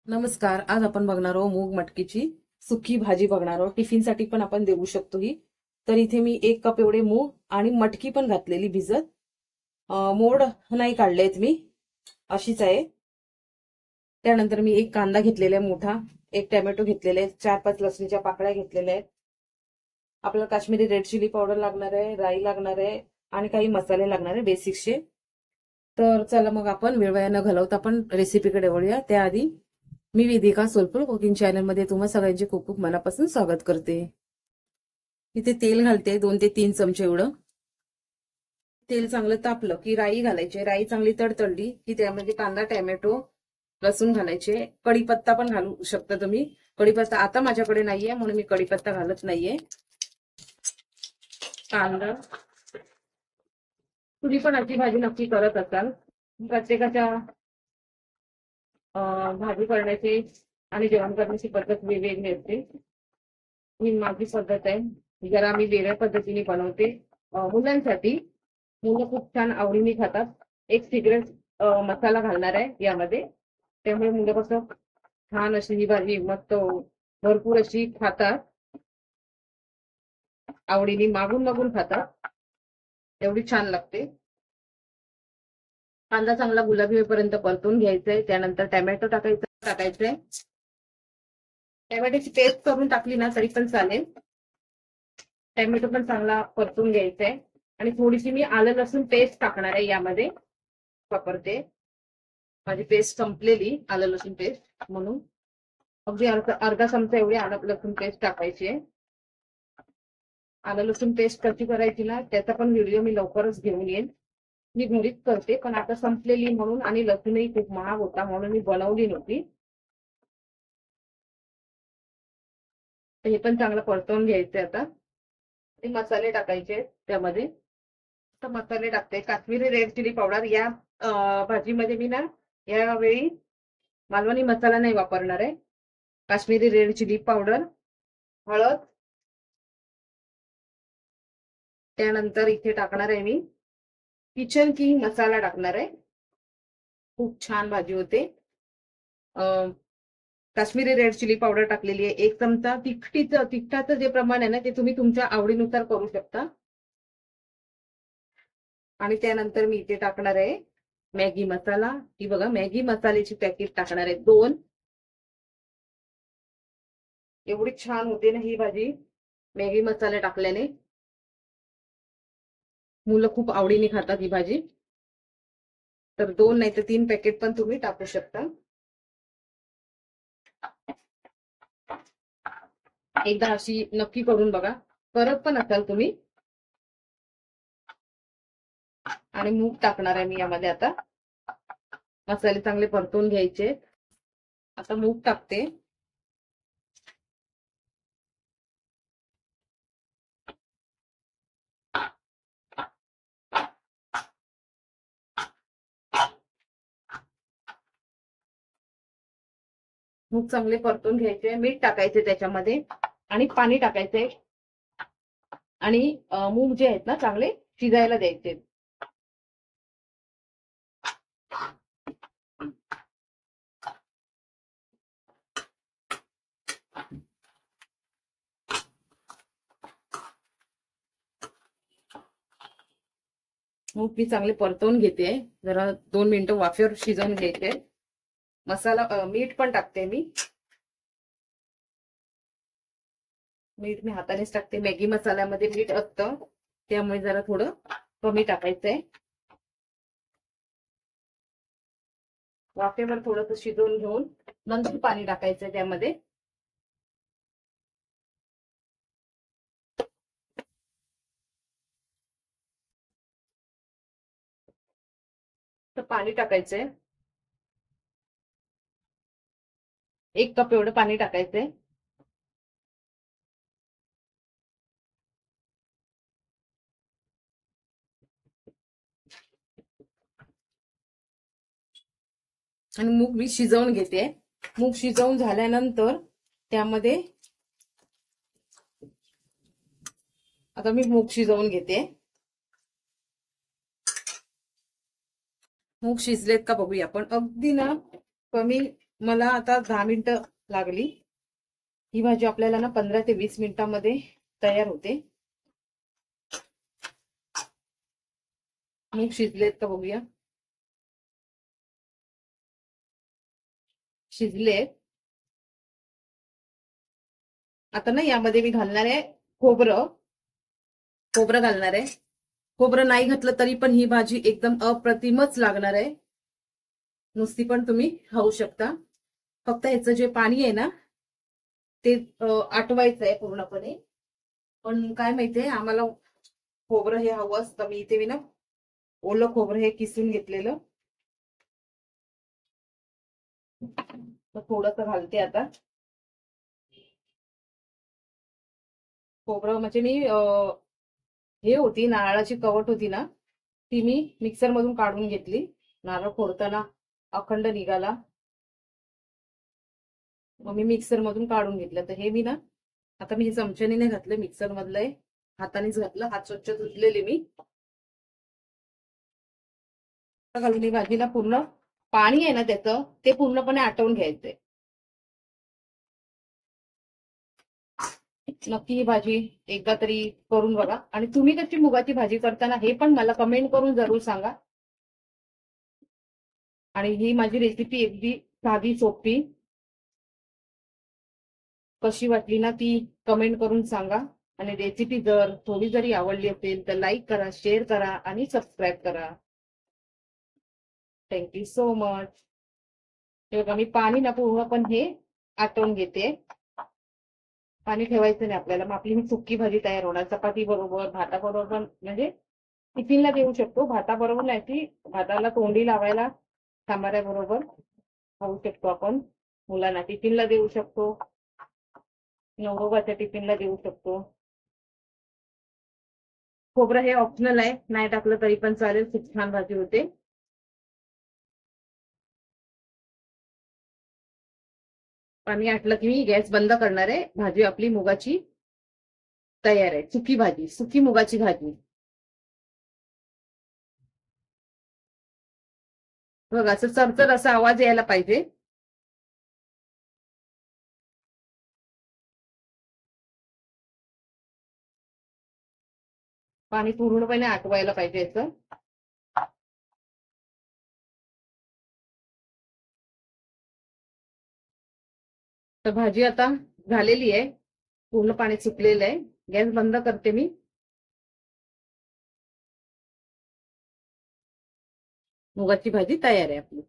नमस्कार. आज आपण बघणार आहोत मूग मटकीची सुकी भाजी बघणार आहोत. टिफिनसाठी पण आपण देऊ शकतो ही. तर इथे मी 1 कप एवढे मूग आणि मटकी पण घातलेली भिजत. मोड नाही काढलेत मी, अशीच आहे. त्यानंतर मी 1 कांदा घेतलेला आहे मोठा, 1 टोमॅटो घेतलेले आहे, 4-5 लसणीच्या पाकळ्या घ्यातलेल्या आहेत. आपल्याला काश्मीरी रेड चिली पावडर लागणार आहे, राई लागणार आहे आणि काही मसाले लागणार आहे बेसिकचे. तर चला मग आपण वेळ वाया न घालवता आपण रेसिपीकडे वळूया. त्याआधी मी वेदिका सोलपूर कुकिंग चॅनलमध्ये तुम्हा सगळ्यांचे खूप खूप मनापासून स्वागत करते. इथे तेल घालते 2 ते 3 चमचे एवढं. तेल चांगलं तापलं की राई घालायची. राई चांगली तडतडली की त्यामध्ये कांदा, टोमॅटो, लसूण घालायचे. कढीपत्ता पण घालू शकता तुम्ही. कढीपत्ता आता माझ्याकडे नाहीये म्हणून मी कढीपत्ता घालत नाहीये. कांदा, तुम्ही पण अशी भाजी नक्की करत असाल. प्रत्येकाच्या भाजी करण्याची आणि जेवण करण्याची पद्धत वेगवेगळी असते. ही माझी पद्धत आहे, जरा मी वेगळ्या पद्धतीने बनवते. मुलांसाठी मुलं खूप छान आवडीने खातात. एक सिक्रेट मसाला घालणार आहे यामध्ये, त्यामुळे मुलं कसं छान अशी ही भाजी मस्त भरपूर अशी खातात, आवडीने मागून मागून खातात, एवढी छान लागते. कांदा चांगला गुलाबी होईपर्यंत परतून घ्यायचंय. त्यानंतर टोमॅटो टाकायचंय. टोमॅटोची पेस्ट करून टाकली ना तरी पण चालेल. टोमॅटो पण चांगला परतून घ्यायचंय आणि थोडीशी मी आलं लसूण पेस्ट टाकणार आहे यामध्ये. वापरते, माझी पेस्ट संपलेली आलं लसूण पेस्ट, म्हणून अगदी अर्धा चमचा एवढी आलं लसूण पेस्ट टाकायची आहे. आलं लसूण पेस्ट कशी करायची ना त्याचा पण व्हिडिओ मी लवकरच घेऊन येईन. मी घरीच करते पण आता संपलेली म्हणून, आणि लसूणही खूप महाग होता म्हणून मी बनवली नव्हती. हे पण चांगलं परतवून घ्यायचंय. आता ते मसाले टाकायचे त्यामध्ये. तर मसाले टाकते. काश्मीरी रेड चिली पावडर या भाजीमध्ये मी ना यावेळी मालवणी मसाला नाही वापरणार आहे. काश्मीरी रेड चिली पावडर, हळद, त्यानंतर इथे टाकणार आहे मी किचन किंग मसाला टाकणार आहे. खूप छान भाजी होते. काश्मीरी रेड चिली पावडर टाकलेली आहे 1 चमचा. तिखटाचं जे प्रमाण आहे ना ते तुम्ही तुमच्या आवडीनुसार करू शकता. आणि त्यानंतर मी इथे टाकणार आहे मॅगी मसाला. ही बघा, मॅगी मसाल्याची पॅकेट टाकणार आहे 2. एवढी छान होते ना ही भाजी मॅगी मसाला टाकल्याने. मुलं खूप आवडीने खातात ही भाजी. तर 2 नाही तर 3 पॅकेट पण तुम्ही टाकू शकता. एकदा अशी नक्की करून बघा, करत पण असाल तुम्ही. आणि मूग टाकणार आहे मी यामध्ये. आता मसाले चांगले परतून घ्यायचे. आता मूग टाकते. मूग चांगले परतून घ्यायचे. मीठ टाकायचे त्याच्यामध्ये आणि पाणी टाकायचे. आणि मूग जे आहेत ना चांगले शिजायला द्यायचे. मूग मी चांगले परतवून घेते. जरा 2 मिनिटं वाफेवर शिजवून घ्यायचे. मसाला मीठ पण टाकते मी. मीठ मी हातानेच टाकते. मॅगी मसाल्यामध्ये मीठ असतं त्यामुळे जरा थोडं कमी टाकायचंय. वाफेवर थोडंसं शिजवून घेऊन नंतर पाणी टाकायचंय त्यामध्ये. तर पाणी टाकायचंय. 1 कप एवढं पाणी टाकायचंय. आणि मूग मी शिजवून घेते. मूग शिजवून झाल्यानंतर त्यामध्ये आता मी मूग शिजवून घेते. मूग शिजलेत का बघूया आपण. अगदी ना कमी मला आता 10 मिनिटं लागली. ही भाजी आपल्याला ना 15 ते 20 मिनिटांमध्ये तयार होते. मूग शिजलेत का बघूया. शिजलेत. आता ना यामध्ये मी घालणार आहे खोबरं. खोबरं घालणार आहे. खोबरं नाही घातलं तरी पण ही भाजी एकदम अप्रतिमच लागणार आहे. नुसती पण तुम्ही खाऊ शकता. फक्त ह्याचं जे पाणी आहे ना ते आटवायचं आहे पूर्णपणे. पण काय माहितीये आम्हाला खोबरं हे हवं असतं. मी इथे ना ओलं खोबरं हे किसून घेतलेलं. थोडस घालते आता. खोबरं म्हणजे मी हे होती नारळाची कवट होती ना ती मी मिक्सर मधून काढून घेतली. नारळ फोडताना अखंड निघाला, मग मी मिक्सर मधून काढून घेतलं. तर हे मी ना आता मी हे चमच्याने नाही घातलं, मिक्सर मधलंय, हातानेच घातलं. हात स्वच्छ धुतलेले मी. घालून ही भाजीला पूर्ण पाणी आहे ना त्याचं ते पूर्णपणे आटवून घ्यायचंय. नक्की ही भाजी एकदा तरी करून बघा. आणि तुम्ही कशी मुगाची भाजी करताना हे पण मला कमेंट करून जरूर सांगा. आणि ही माझी रेसिपी अगदी साधी सोपी कशी वाटली ना ती कमेंट करून सांगा. आणि रेसिपी जर थोडी जरी आवडली असेल तर लाईक करा, शेअर करा आणि सबस्क्राईब करा. Thank you so much. हे बघा मी पाणी ना पूर्ण पण हे आटवून घेते. पाणी ठेवायचं नाही आपल्याला. मग आपली ही सुकी भाजी तयार होणार. चपाती बरोबर, भाताबरोबर पण म्हणजे टिफिनला देऊ शकतो. भाताबरोबर नाही ती भाताला तोंडी लावायला सांबाऱ्याबरोबर खाऊ शकतो आपण. मुलांना टिफिनला देऊ शकतो, नवरोबाच्या टिफिनला देऊ शकतो. खोबरं हे ऑप्शनल आहे, नाही टाकलं तरी पण चालेल. खूप छान भाजी होते. पाणी आटलं की मी गॅस बंद करणार आहे. भाजी आपली मुगाची तयार आहे. सुकी भाजी, सुकी मुगाची भाजी. बघा असं चरचर असा आवाज यायला पाहिजे. पाणी पूर्णपणे आटवायला पाहिजे याचं. तर भाजी आता झालेली आहे. पूर्ण पाणी सुकलेलं आहे. गॅस बंद करते मी. मुगाची भाजी तयार आहे आपली.